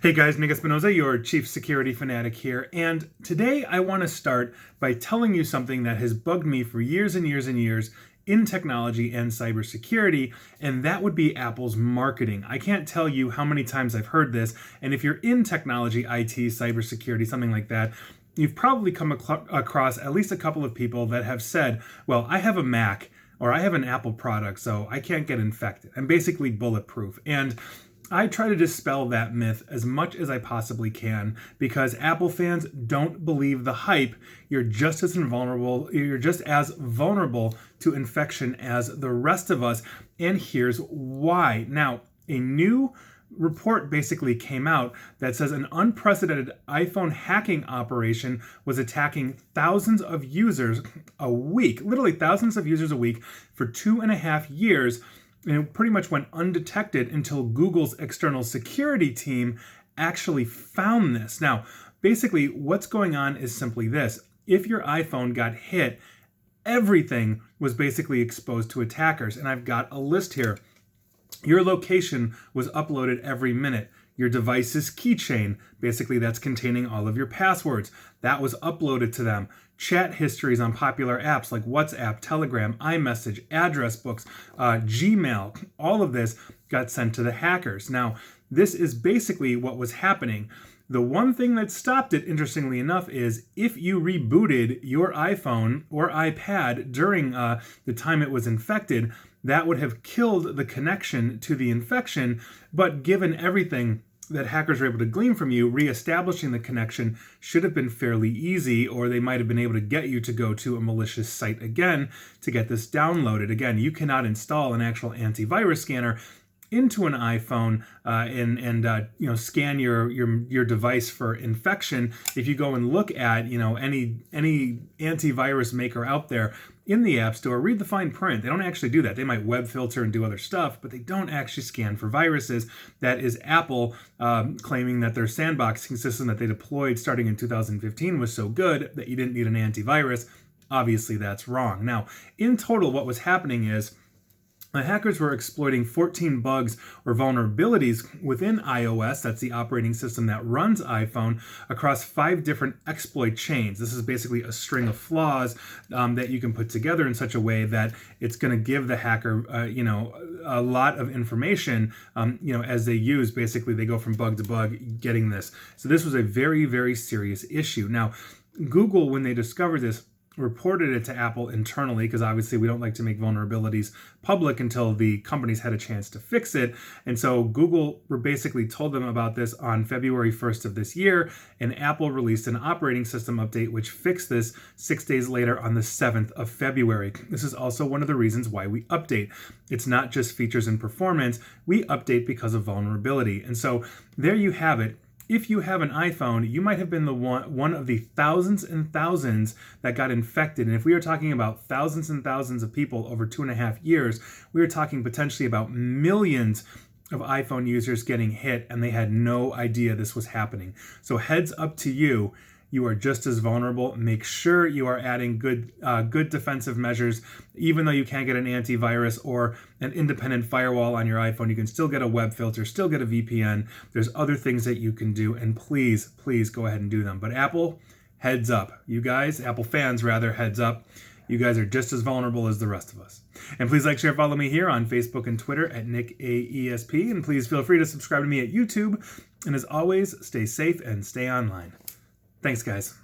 Hey guys, Nick Espinoza, your chief security fanatic here, and today I want to start by telling you something that has bugged me for years and years and years in technology and cybersecurity, and that would be Apple's marketing. I can't tell you how many times I've heard this, and if you're in technology, IT, cybersecurity, something like that, you've probably come across at least a couple of people that have said, well, I have a Mac, or I have an Apple product, so I can't get infected. I'm basically bulletproof. And I try to dispel that myth as much as I possibly can because Apple fans don't believe the hype. You're just as vulnerable to infection as the rest of us, and here's why. Now, a new report basically came out that says an unprecedented iPhone hacking operation was attacking thousands of users a week, literally thousands of users a week for 2.5 years. And it pretty much went undetected until Google's external security team actually found this. Now, basically, what's going on is simply this. If your iPhone got hit, everything was basically exposed to attackers. And I've got a list here. Your location was uploaded every minute. Your device's keychain, basically that's containing all of your passwords, that was uploaded to them. Chat histories on popular apps like WhatsApp, Telegram, iMessage, address books, Gmail, all of this got sent to the hackers. Now, this is basically what was happening. The one thing that stopped it, interestingly enough, is if you rebooted your iPhone or iPad during the time it was infected, that would have killed the connection to the infection, but given everything that hackers were able to glean from you, reestablishing the connection should have been fairly easy, or they might have been able to get you to go to a malicious site again to get this downloaded. Again, you cannot install an actual antivirus scanner into an iPhone and scan your device for infection. If you go and look at any antivirus maker out there in the App Store, read the fine print. They don't actually do that. They might web filter and do other stuff, but they don't actually scan for viruses. That is Apple claiming that their sandboxing system that they deployed starting in 2015 was so good that you didn't need an antivirus. Obviously, that's wrong. Now, in total, what was happening is the hackers were exploiting 14 bugs or vulnerabilities within iOS, that's the operating system that runs iPhone, across 5 different exploit chains. This is basically a string of flaws that you can put together in such a way that it's going to give the hacker, a lot of information, as they use. Basically, they go from bug to bug getting this. So this was a very, very serious issue. Now, Google, when they discovered this, reported it to Apple internally because obviously we don't like to make vulnerabilities public until the companies had a chance to fix it. And so Google basically told them about this on February 1st of this year, and Apple released an operating system update which fixed this 6 days later on the 7th of February. This is also one of the reasons why we update. It's not just features and performance. We update because of vulnerability. And so there you have it. If you have an iPhone, you might have been the one of the thousands and thousands that got infected. And if we are talking about thousands and thousands of people over 2.5 years, we are talking potentially about millions of iPhone users getting hit, and they had no idea this was happening. So heads up to you. You are just as vulnerable. Make sure you are adding good defensive measures. Even though you can't get an antivirus or an independent firewall on your iPhone, you can still get a web filter, still get a VPN. There's other things that you can do, and please go ahead and do them. But Apple, heads up. You guys, Apple fans rather, heads up. You guys are just as vulnerable as the rest of us. And please like, share, follow me here on Facebook and Twitter at NickAESP. And please feel free to subscribe to me at YouTube. And as always, stay safe and stay online. Thanks, guys.